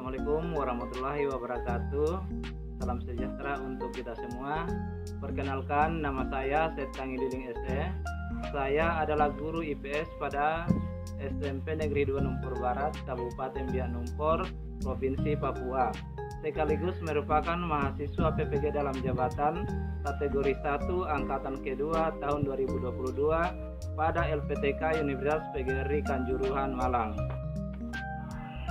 Assalamualaikum warahmatullahi wabarakatuh. Salam sejahtera untuk kita semua. Perkenalkan, nama saya Settangi Liling SE. Saya adalah guru IPS pada SMP Negeri 2 Numpur Barat, Kabupaten Biak Numfor, Provinsi Papua. Sekaligus merupakan mahasiswa PPG dalam jabatan kategori 1 angkatan kedua tahun 2022 pada LPTK Universitas PGRI Kanjuruhan, Malang.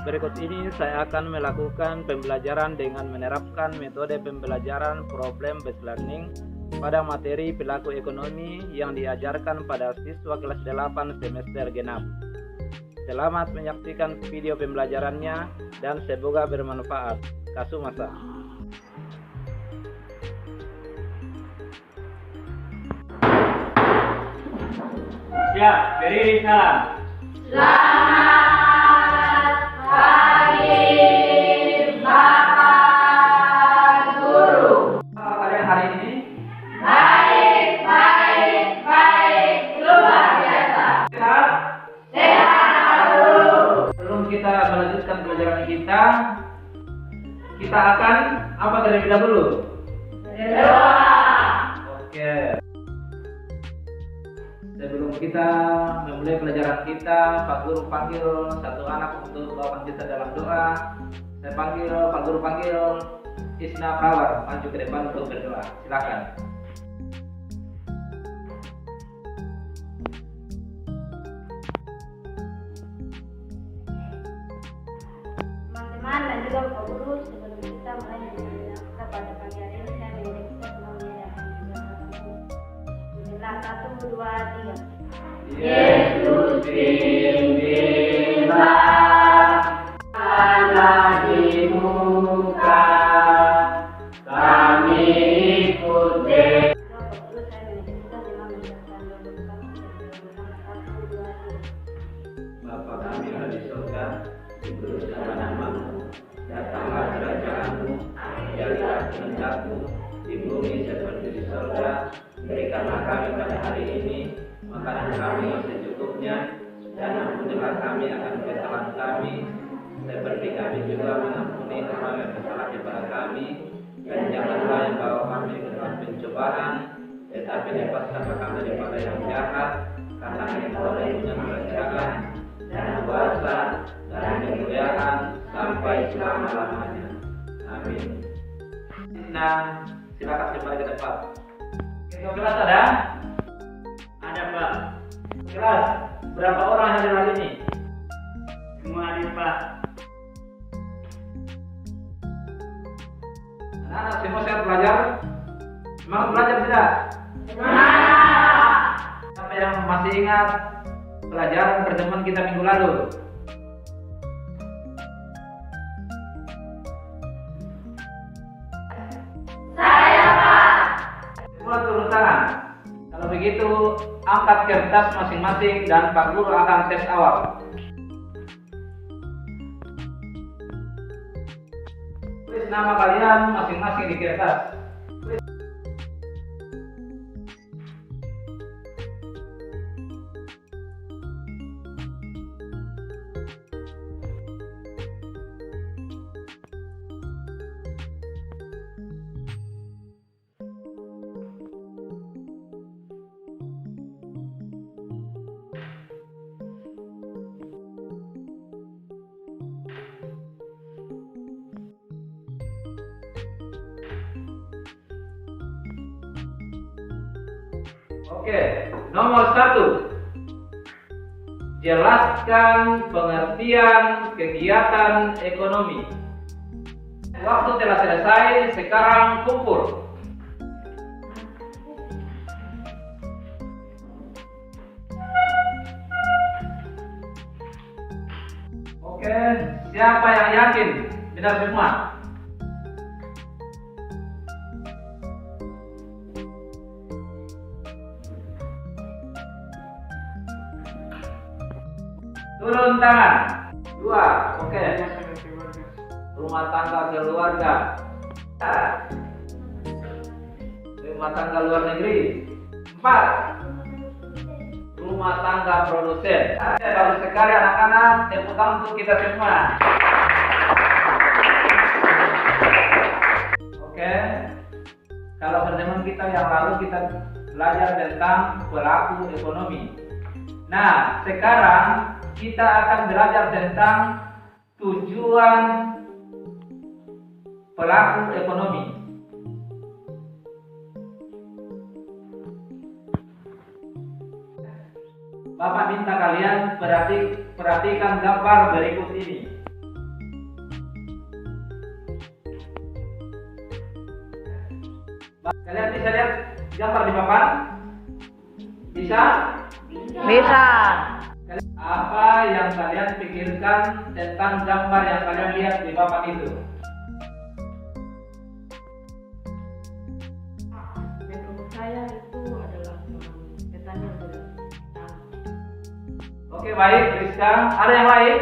Berikut ini saya akan melakukan pembelajaran dengan menerapkan metode pembelajaran problem-based learning pada materi perilaku ekonomi yang diajarkan pada siswa kelas 8 semester genap. Selamat menyaksikan video pembelajarannya dan semoga bermanfaat. Kasumasa. Siap, beri salam. Selamat pagi, Bapak Guru. Apa kalian hari ini? Baik, luar biasa. Sehat? Sehat, Guru. Sebelum kita melanjutkan pelajaran kita akan apa terlebih dahulu? Berdoa. Oke. Sebelum kita memulai pelajaran kita, Pak Guru panggil satu anak untuk bawakan kita dalam doa. Saya panggil, Pak Guru panggil Isna Prawar maju ke depan untuk berdoa. Silakan. Teman-teman dan juga Bapak Guru, sebelum kita mulai mengajar kita pada pagi hari ini, saya mengajak kita semua menyampaikan Bismillah, 1, 2, 3. Yesus pimpinlah anak di muka, kami ikut Bapak Guru, saya mengajak kita semua mengucapkan doa berkat Bismillah, 1, 2, 3. Bapa kami yang ada di surga, dikuduskanlah namamu, datanglah kerajaanmu, jadilah kehendakmu di bumi seperti di surga. Berikanlah kami pada hari ini makanan kami yang secukupnya, dan ampunilah kami akan kesalahan kami, seperti kami juga mengampuni orang yang bersalah kepada kami, dan janganlah yang bawa kami ke dalam pencobaan, tetapi lepaskanlah kami daripada yang jahat, karena Engkau punya kerajaan dan kuasa dan kemuliaan sampai selama-lamanya. Amin. Nah, silakan kembali ke depan. Ketua kelas ada? Ada, Pak. Kelas, berapa orang hadir hari ini? Semua hadir, Pak. Anak-anak semua sehat belajar? Semangat belajar tidak? Semangat. Siapa yang masih ingat pelajaran pertemuan kita minggu lalu? Saya, Pak. Semua turun tangan. Kalau begitu, angkat kertas masing-masing dan Pak Guru akan tes awal. Tulis nama kalian masing-masing di kertas. Oke, nomor 1. Jelaskan pengertian kegiatan ekonomi. Waktu telah selesai, sekarang kumpul. Oke, siapa yang yakin? Benar semua? Turun tangan. 2. Oke. Rumah tangga keluarga. Rumah tangga luar negeri. 4. Rumah tangga produsen. Bagus sekali anak-anak. Tepuk tangan untuk kita semua. Oke, kalau pertemuan kita yang lalu kita belajar tentang pelaku ekonomi. Nah, sekarang kita akan belajar tentang tujuan pelaku ekonomi. Bapak minta kalian perhatikan gambar berikut ini. Kalian bisa lihat gambar di papan? Bisa? Bisa. Apa yang kalian pikirkan tentang gambar yang kalian lihat di papan itu? Menurut saya itu adalah petani yang bertani. Oke, baik, Rizka. Ada yang lain?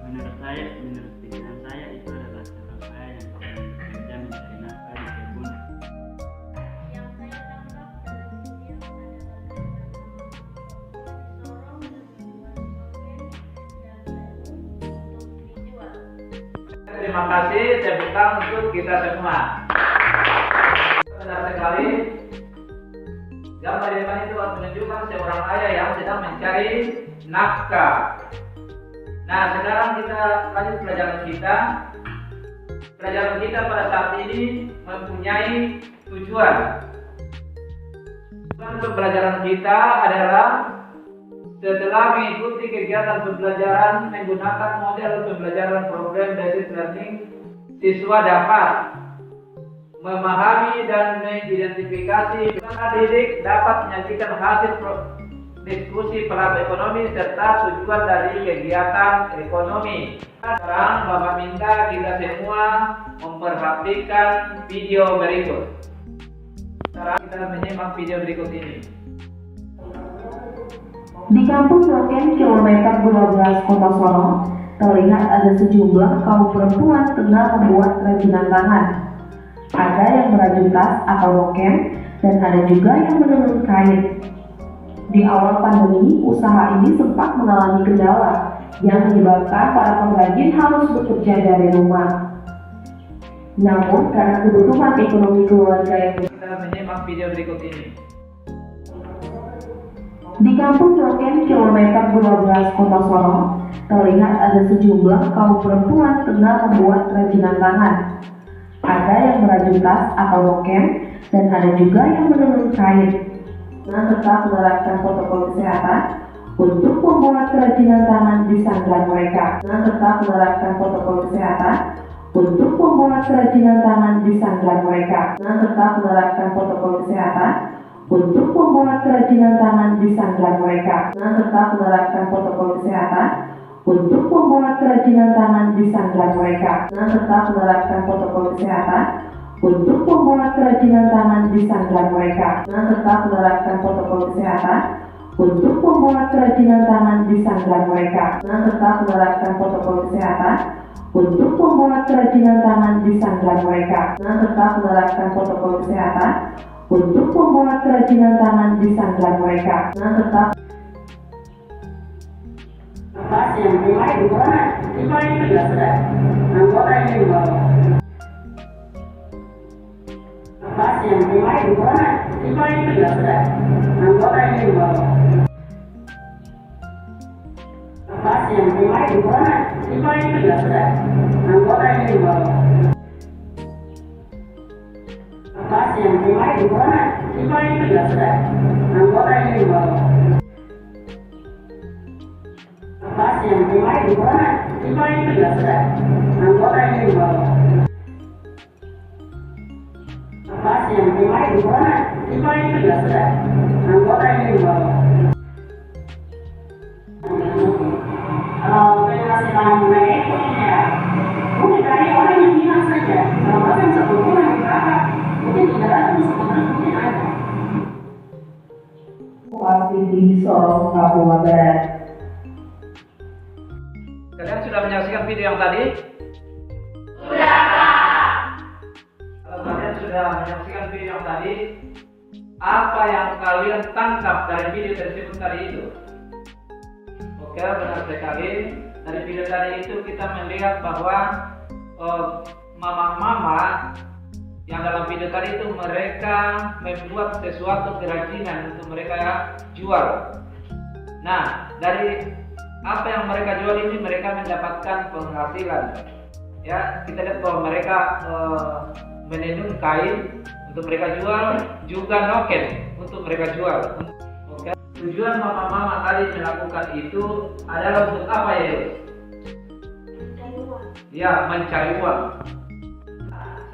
Menurut pikiran saya itu adalah seorang ayah yang bekerja mencari nafkah di kebun. Yang saya tangkap dari video adalah sorong dan dijual untuk dijual. Terima kasih, tepuk tangan untuk kita semua. Benar sekali. Gambar di depan itu menunjukkan seorang ayah yang sedang mencari nafkah. Nah, sekarang kita lanjut pelajaran kita. Pelajaran kita pada saat ini mempunyai tujuan. Tujuan pembelajaran kita adalah setelah mengikuti kegiatan pembelajaran menggunakan model pembelajaran program based learning, siswa dapat memahami dan mengidentifikasi peserta didik, dapat menyajikan hasil diskusi pelaku ekonomi serta tujuan dari kegiatan ekonomi. Sekarang Bapak minta kita semua memperhatikan video berikut. Sekarang kita menyimak video berikut ini. Di kampung Loken kilometer 12 Kota Sorong, terlihat ada sejumlah kaum perempuan tengah membuat kerajinan tangan. Ada yang merajut tas atau loken, dan ada juga yang menenun kain. Di awal pandemi, usaha ini sempat mengalami kendala yang menyebabkan para pengrajin harus bekerja dari rumah. Namun, karena kebutuhan ekonomi keluarga yang Kita menyimak video berikut ini. Di kampung Loken kilometer 12 Kota Sorong, terlihat ada sejumlah kaum perempuan tengah membuat kerajinan tangan. Ada yang merajut tas atau loken, dan ada juga yang menenun kain. Tetap menerapkan protokol kesehatan untuk membuat kerajinan tangan di sanggar mereka. Tetap menerapkan protokol kesehatan untuk membuat kerajinan tangan di sanggar mereka. Tetap menerapkan protokol kesehatan untuk membuat kerajinan tangan di sanggar mereka. Tetap menerapkan protokol kesehatan untuk membuat kerajinan tangan di sanggar mereka. Tetap menerapkan protokol kesehatan untuk membuat kerajinan tangan di sanggar mereka. Tetap menerapkan protokol kesehatan untuk membuat kerajinan tangan di sanggar mereka. Tetap menerapkan protokol kesehatan untuk membuat kerajinan tangan di sanggar mereka. Tetap menerapkan protokol kesehatan untuk membuat kerajinan tangan di sanggar mereka. Tetap Pas yang mulai dimana? Itu yang sudah anggota ini membawa. Pas yang mulai dimana? Itu yang sudah anggota ini membawa. Pas yang mulai dimana? Itu yang sudah anggota ini membawa. Pas yang mulai dimana? Itu yang sudah anggota ini membawa. Pas yang mulai dimana? Itu yang sudah anggota ini membawa. Pas yang mulai dimana? Itu yang sudah anggota ini membawa. Federasi Tangan Mereka ya, mungkin dari orang yang bilang saja, kalau bahkan sebetulnya yang berangkat, mungkin tidak ada sebetulnya mungkin ada. Masih di Sorong, Papua Barat. Kalian sudah menyaksikan video yang tadi? Sudah, Pak. Kalau kalian sudah menyaksikan video yang tadi, apa yang kalian tangkap dari video tersebut tadi itu? Oke, benar sekali. Dari video tadi itu kita melihat bahwa mama-mama yang dalam video tadi itu mereka membuat sesuatu kerajinan untuk mereka jual. Nah, dari apa yang mereka jual ini mereka mendapatkan penghasilan. Ya, kita lihat bahwa mereka menenun kain untuk mereka jual, juga noken untuk mereka jual. Oke. Tujuan mama-mama tadi melakukan itu adalah untuk apa ya? Ya, mencari uang.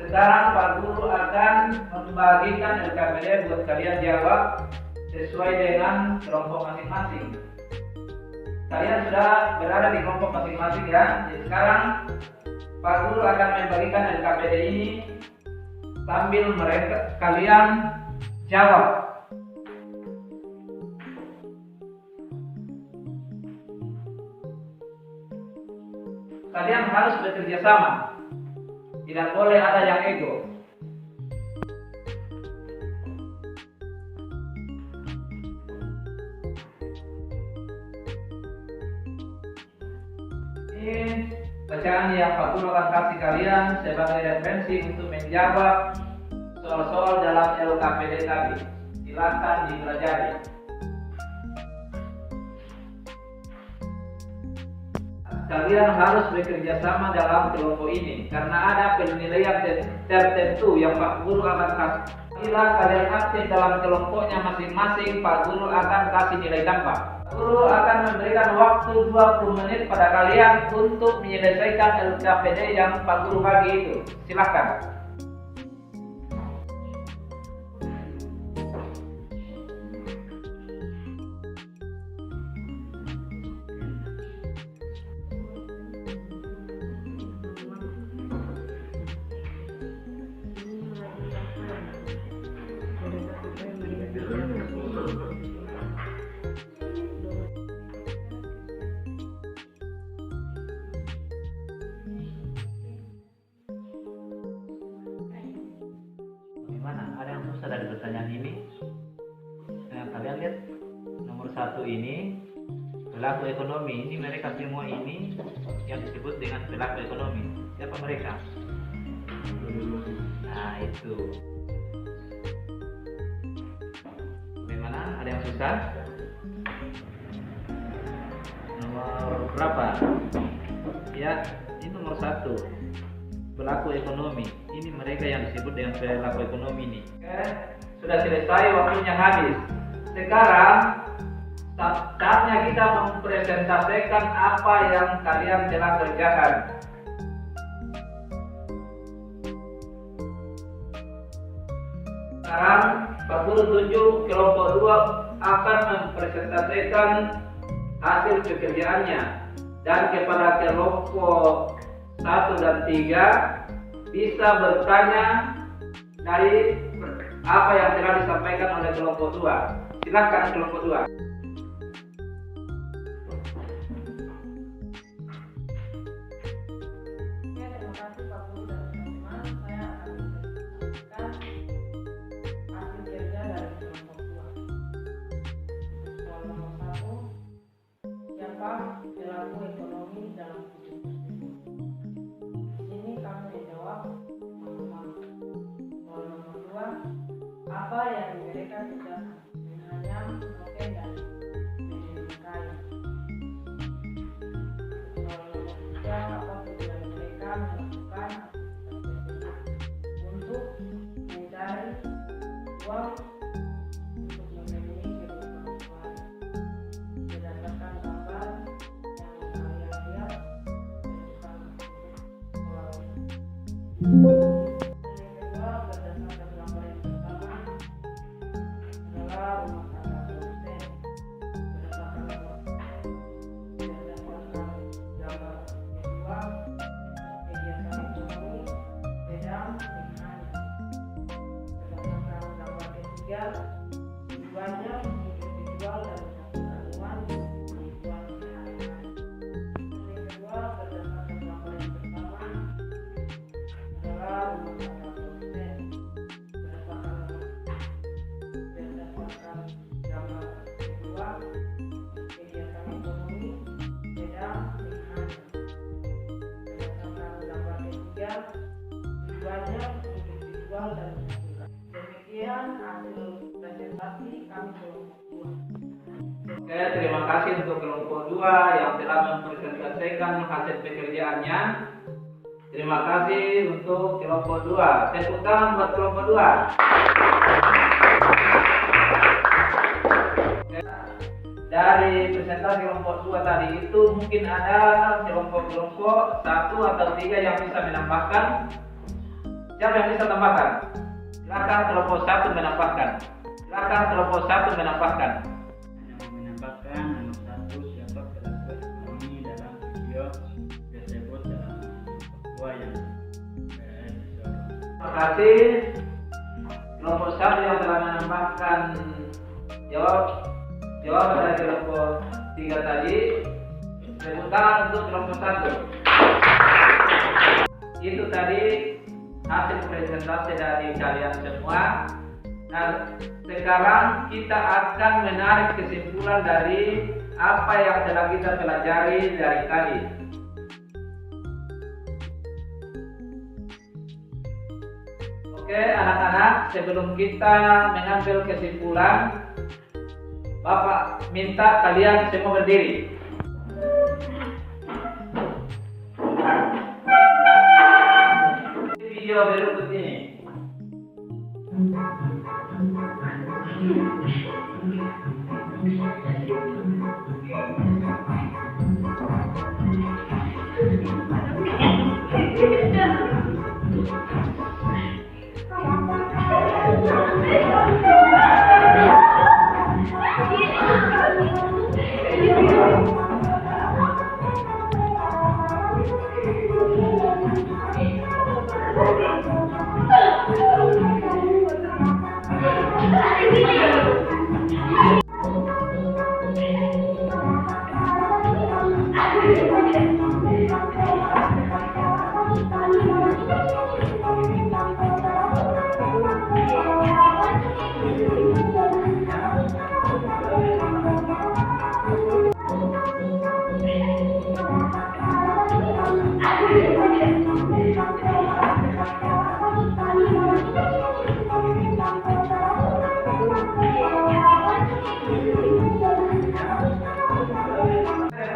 Sekarang Pak Guru akan membagikan LKPD buat kalian jawab sesuai dengan kelompok masing-masing. Kalian sudah berada di kelompok masing-masing ya. Jadi sekarang Pak Guru akan membagikan LKPD ini sambil kalian jawab. Kalian harus bekerja sama. Tidak boleh ada yang ego. Ini bacaan yang Pak Guru akan kasih kalian sebagai referensi untuk menjawab soal-soal dalam LKPD tadi. Silakan dipelajari. Kalian harus bekerja sama dalam kelompok ini karena ada penilaian tertentu yang Pak Guru akan kasih. Bila kalian aktif dalam kelompoknya masing-masing, Pak Guru akan kasih nilai tambah. Pak Guru akan memberikan waktu 20 menit pada kalian untuk menyelesaikan LKPD yang Pak Guru bagi itu. Silakan. Gimana? Ada yang susah dari pertanyaan ini? Kalian lihat nomor 1 ini pelaku ekonomi. Ini mereka semua ini yang disebut dengan pelaku ekonomi. Siapa mereka? Nah itu. Bagaimana? Ada yang susah? Nomor berapa? Ya, ini nomor 1. Pelaku ekonomi. Ini mereka yang disebut dengan pelaku ekonomi ini. Oke, sudah selesai, waktunya habis. Sekarang saatnya kita mempresentasikan apa yang kalian telah kerjakan. Sekarang Pak Guru tunjuk kelompok 2 akan mempresentasikan hasil pekerjaannya, dan kepada kelompok 1 dan 3 bisa bertanya dari apa yang telah disampaikan oleh kelompok 2. Silakan kelompok 2. Terima kasih Pak Guru dan teman-teman. Saya akan menjelaskan hasil kerja dari kelompok 2. Soal nomor 1, siapa pelaku ekonomi dalam video tersebut? Di sini kamu menjawab teman-teman. Soal nomor 2, apa yang mereka kerjakan? Hanya noken dan menenun kain. Soal nomor 3, apa tujuan mereka melakukan aktivitas tersebut? Untuk mencari uang untuk memenuhi kebutuhan keluarga. Berdasarkan gambar yang kalian lihat, tentukan soal. Yang kedua, berdasarkan gambar yang pertama adalah rumah tangga produsen. Berdasarkan gambar kedua, kegiatan ekonomi sedang meningkat. Berdasarkan gambar ketiga, tujuannya untuk dijual dan satuan kebutuhan sehari-hari. Yang kedua, berdasarkan gambar yang pertama adalah rumah tangga produsen. Berdasarkan gambar kedua, kegiatan ekonomi sedang meningkat. Berdasarkan gambar ketiga, tujuannya untuk dijual netral dan sekunder. Demikian hasil presentasi kami kelompok 2. Oke, terima kasih untuk kelompok 2 yang telah mempresentasikan hasil pekerjaannya. Terima kasih untuk kelompok 2. Tepuk tangan buat kelompok 2. Dari presentasi kelompok 2 tadi itu mungkin ada kelompok-kelompok 1 atau 3 yang bisa menambahkan. Siapa yang bisa tambahkan? Silakan kelompok 1 menambahkan. Silakan kelompok 1 menambahkan. Yang menambahkan nomor 1, siapa pelaku ekonomi dalam video tersebut dalam kelompok 2 yang Terima kasih kelompok 1 yang telah menambahkan jawab dari kelompok 3 tadi. Tepuk tangan untuk kelompok 1. Itu tadi hasil presentasi dari kalian semua. Nah, sekarang kita akan menarik kesimpulan dari apa yang telah kita pelajari dari tadi. Oke, anak-anak, sebelum kita mengambil kesimpulan, Bapak minta kalian semua berdiri. Video berikut ini.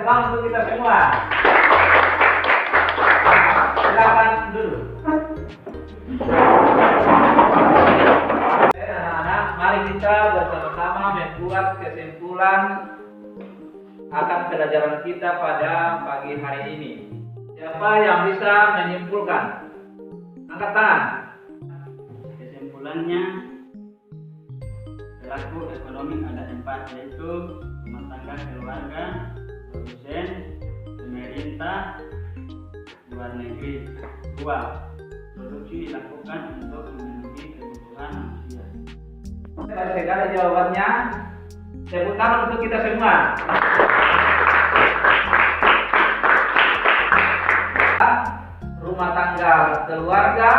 Untuk kita semua. Silakan dulu. Oke, anak-anak, mari kita bersama-sama membuat kesimpulan akan pelajaran kita pada pagi hari ini. Siapa yang bisa menyimpulkan? Angkat tangan. Kesimpulannya, pelaku ekonomi ada 4, yaitu rumah tangga, keluarga, produsen, pemerintah, luar negeri. 2. Produksi dilakukan untuk memenuhi kebutuhan manusia. Dari segala jawabannya, tepuk tangan untuk kita semua. Rumah tangga keluarga,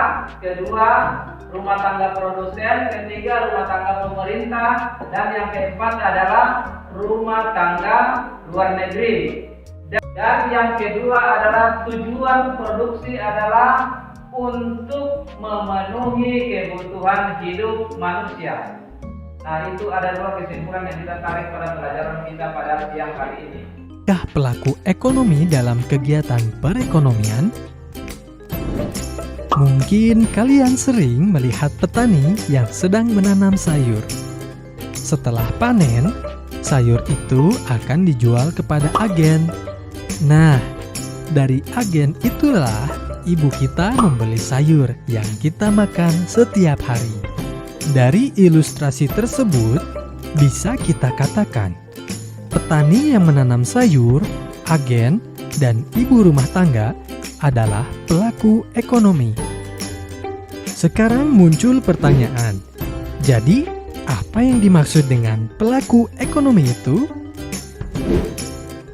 kedua rumah tangga produsen, ketiga rumah tangga pemerintah, dan yang keempat adalah rumah tangga luar negeri. Dan yang kedua adalah tujuan produksi adalah untuk memenuhi kebutuhan hidup manusia. Nah, itu ada 2 kesimpulan yang kita tarik pada pelajaran kita pada siang hari ini. Pelaku ekonomi dalam kegiatan perekonomian? Mungkin kalian sering melihat petani yang sedang menanam sayur. Setelah panen, sayur itu akan dijual kepada agen. Nah, dari agen itulah ibu kita membeli sayur yang kita makan setiap hari. Dari ilustrasi tersebut, bisa kita katakan, petani yang menanam sayur, agen, dan ibu rumah tangga adalah pelaku ekonomi. Sekarang muncul pertanyaan, jadi apa yang dimaksud dengan pelaku ekonomi itu?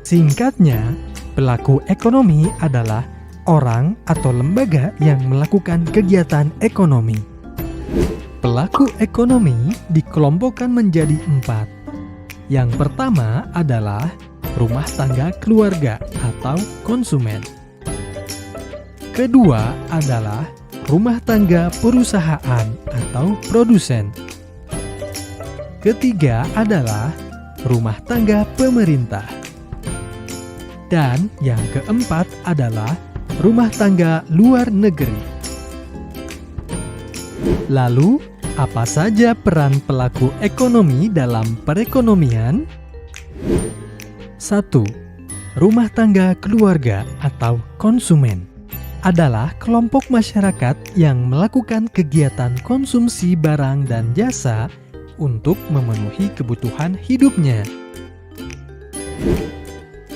Singkatnya, pelaku ekonomi adalah orang atau lembaga yang melakukan kegiatan ekonomi. Pelaku ekonomi dikelompokkan menjadi 4. Yang pertama adalah rumah tangga keluarga atau konsumen. Kedua adalah rumah tangga perusahaan atau produsen. Ketiga adalah rumah tangga pemerintah. Dan yang keempat adalah rumah tangga luar negeri. Lalu, apa saja peran pelaku ekonomi dalam perekonomian? 1. Rumah tangga keluarga atau konsumen adalah kelompok masyarakat yang melakukan kegiatan konsumsi barang dan jasa untuk memenuhi kebutuhan hidupnya.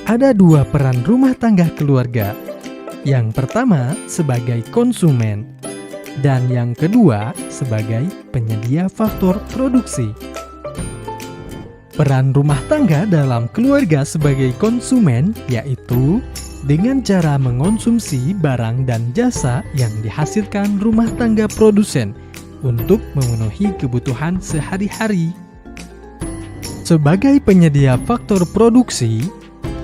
Ada dua peran rumah tangga keluarga. Yang pertama sebagai konsumen, dan yang kedua sebagai penyedia faktor produksi. Peran rumah tangga dalam keluarga sebagai konsumen yaitu dengan cara mengonsumsi barang dan jasa yang dihasilkan rumah tangga produsen untuk memenuhi kebutuhan sehari-hari. Sebagai penyedia faktor produksi,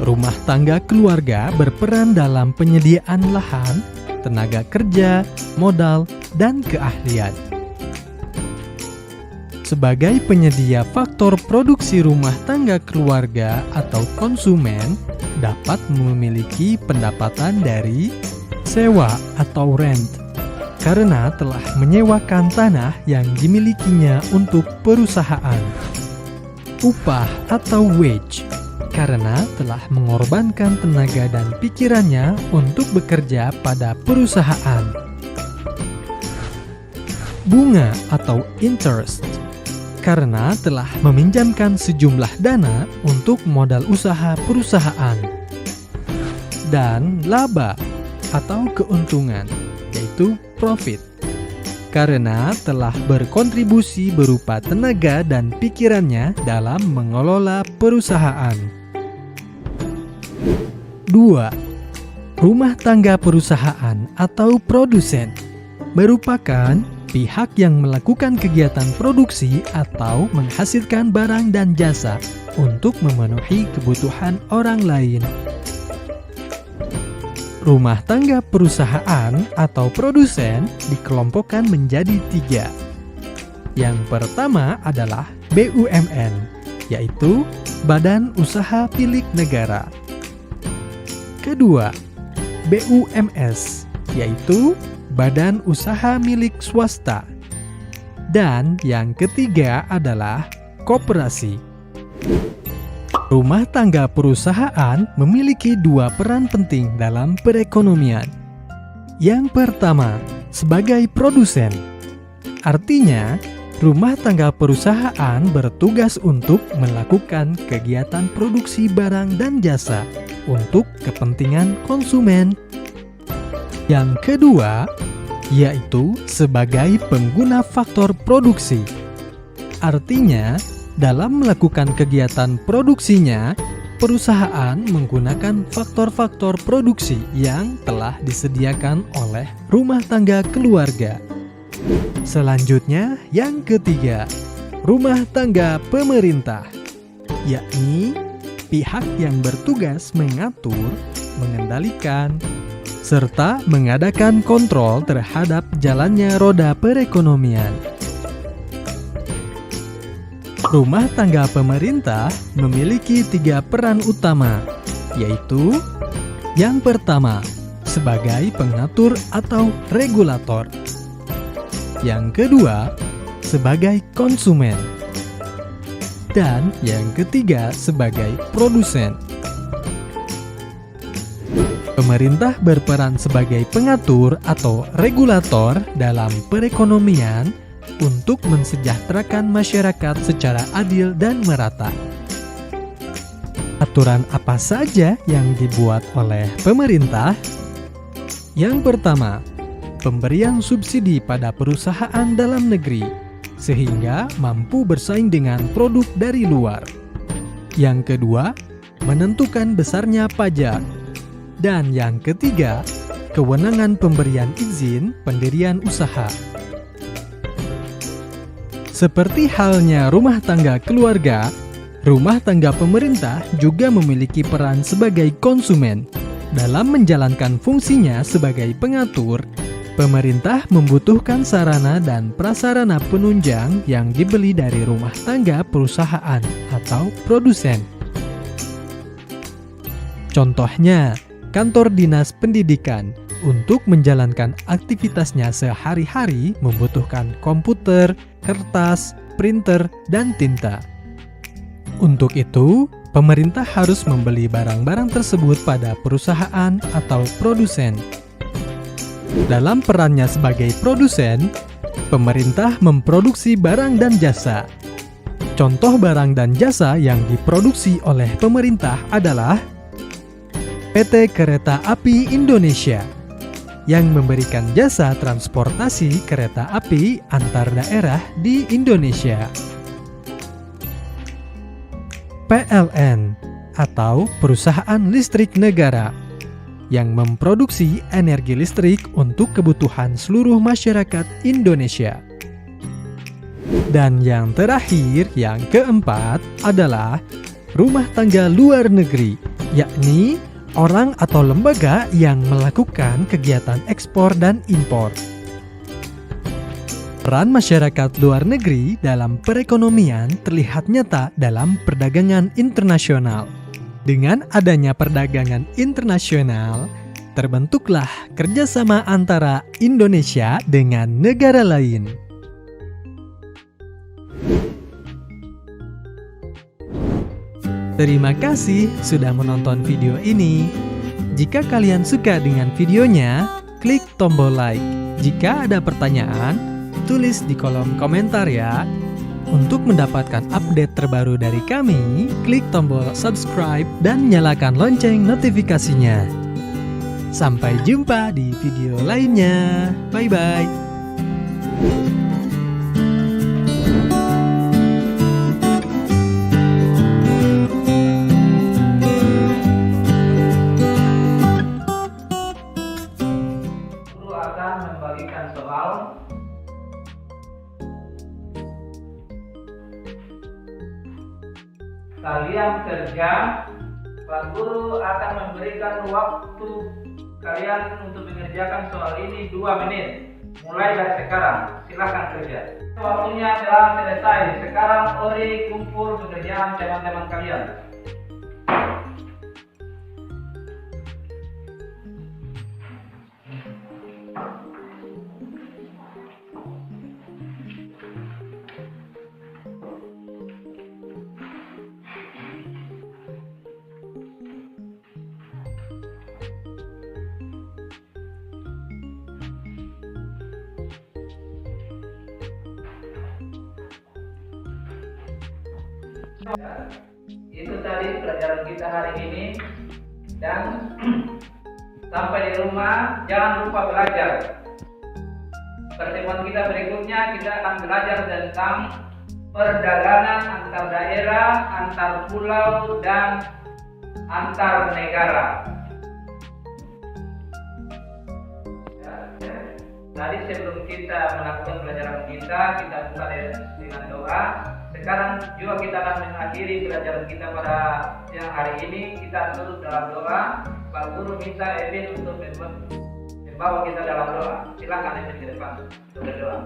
rumah tangga keluarga berperan dalam penyediaan lahan, tenaga kerja, modal, dan keahlian. Sebagai penyedia faktor produksi rumah tangga keluarga atau konsumen dapat memiliki pendapatan dari sewa atau rent karena telah menyewakan tanah yang dimilikinya untuk perusahaan. Upah atau wage karena telah mengorbankan tenaga dan pikirannya untuk bekerja pada perusahaan. Bunga atau interest karena telah meminjamkan sejumlah dana untuk modal usaha perusahaan. Dan laba atau keuntungan, yaitu profit, karena telah berkontribusi berupa tenaga dan pikirannya dalam mengelola perusahaan. 2. Rumah tangga perusahaan atau produsen merupakan pihak yang melakukan kegiatan produksi atau menghasilkan barang dan jasa untuk memenuhi kebutuhan orang lain. Rumah tangga perusahaan atau produsen dikelompokkan menjadi 3. Yang pertama adalah BUMN, yaitu Badan Usaha Milik Negara. Kedua, BUMS, yaitu Badan Usaha Milik Swasta. Dan yang ketiga adalah koperasi. Rumah tangga perusahaan memiliki dua peran penting dalam perekonomian. Yang pertama, sebagai produsen. Artinya, rumah tangga perusahaan bertugas untuk melakukan kegiatan produksi barang dan jasa untuk kepentingan konsumen. Yang kedua, yaitu sebagai pengguna faktor produksi. Artinya, dalam melakukan kegiatan produksinya, perusahaan menggunakan faktor-faktor produksi yang telah disediakan oleh rumah tangga keluarga. Selanjutnya, yang ketiga, rumah tangga pemerintah, yakni pihak yang bertugas mengatur, mengendalikan, serta mengadakan kontrol terhadap jalannya roda perekonomian. Rumah tangga pemerintah memiliki 3 peran utama, yaitu yang pertama, sebagai pengatur atau regulator. Yang kedua, sebagai konsumen. Dan yang ketiga, sebagai produsen. Pemerintah berperan sebagai pengatur atau regulator dalam perekonomian untuk mensejahterakan masyarakat secara adil dan merata. Aturan apa saja yang dibuat oleh pemerintah? Yang pertama, pemberian subsidi pada perusahaan dalam negeri sehingga mampu bersaing dengan produk dari luar. Yang kedua, menentukan besarnya pajak. Dan yang ketiga, kewenangan pemberian izin pendirian usaha. Seperti halnya rumah tangga keluarga, rumah tangga pemerintah juga memiliki peran sebagai konsumen dalam menjalankan fungsinya sebagai pengatur, Pemerintah membutuhkan sarana dan prasarana penunjang yang dibeli dari rumah tangga perusahaan atau produsen. Contohnya, kantor dinas pendidikan untuk menjalankan aktivitasnya sehari-hari membutuhkan komputer, kertas, printer, dan tinta. Untuk itu, pemerintah harus membeli barang-barang tersebut pada perusahaan atau produsen. Dalam perannya sebagai produsen, pemerintah memproduksi barang dan jasa. Contoh barang dan jasa yang diproduksi oleh pemerintah adalah PT Kereta Api Indonesia yang memberikan jasa transportasi kereta api antar daerah di Indonesia. PLN atau Perusahaan Listrik Negara yang memproduksi energi listrik untuk kebutuhan seluruh masyarakat Indonesia. Dan yang terakhir, yang keempat adalah rumah tangga luar negeri, yakni orang atau lembaga yang melakukan kegiatan ekspor dan impor. Peran masyarakat luar negeri dalam perekonomian terlihat nyata dalam perdagangan internasional. Dengan adanya perdagangan internasional, terbentuklah kerjasama antara Indonesia dengan negara lain. Terima kasih sudah menonton video ini. Jika kalian suka dengan videonya, klik tombol like. Jika ada pertanyaan, tulis di kolom komentar ya. Untuk mendapatkan update terbaru dari kami, klik tombol subscribe dan nyalakan lonceng notifikasinya. Sampai jumpa di video lainnya. Bye-bye. Guru akan membagikan soal. Kalian kerja, Pak Guru akan memberikan waktu kalian untuk mengerjakan soal ini 2 menit. Mulai dari sekarang, silahkan kerja. Waktunya telah selesai. Sekarang Ori kumpul pekerjaan teman-teman kalian. Itu tadi pelajaran kita hari ini, dan sampai di rumah jangan lupa belajar. Pertemuan kita berikutnya kita akan belajar tentang perdagangan antar daerah, antar pulau, dan antar negara. Tadi sebelum kita melakukan pelajaran kita buka dengan doa. Sekarang juga kita akan mengakhiri pelajaran kita pada siang hari ini. Kita tutup dalam doa. Pak Guru minta Evin untuk membawa kita dalam doa. Silakan Evin ke depan untuk berdoa.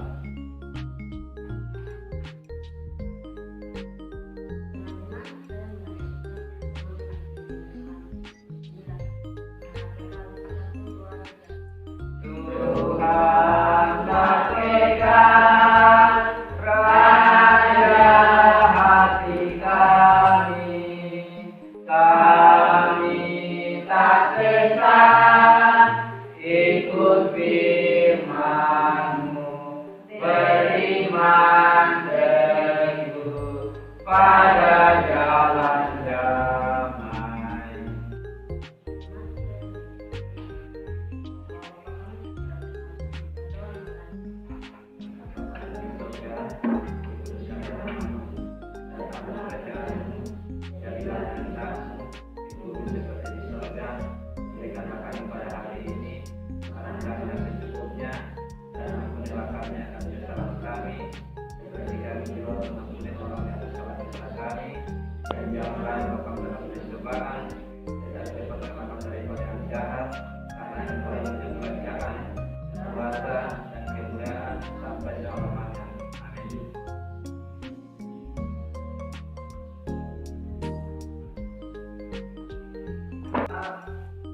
Tuhan bagaikan raja hati kami, kami tak sesat ikut firman-Mu, beriman teguh pada jalan damai.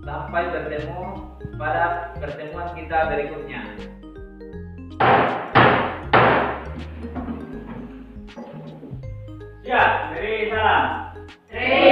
Sampai bertemu pada pertemuan kita berikutnya. Siap, beri salam. 3,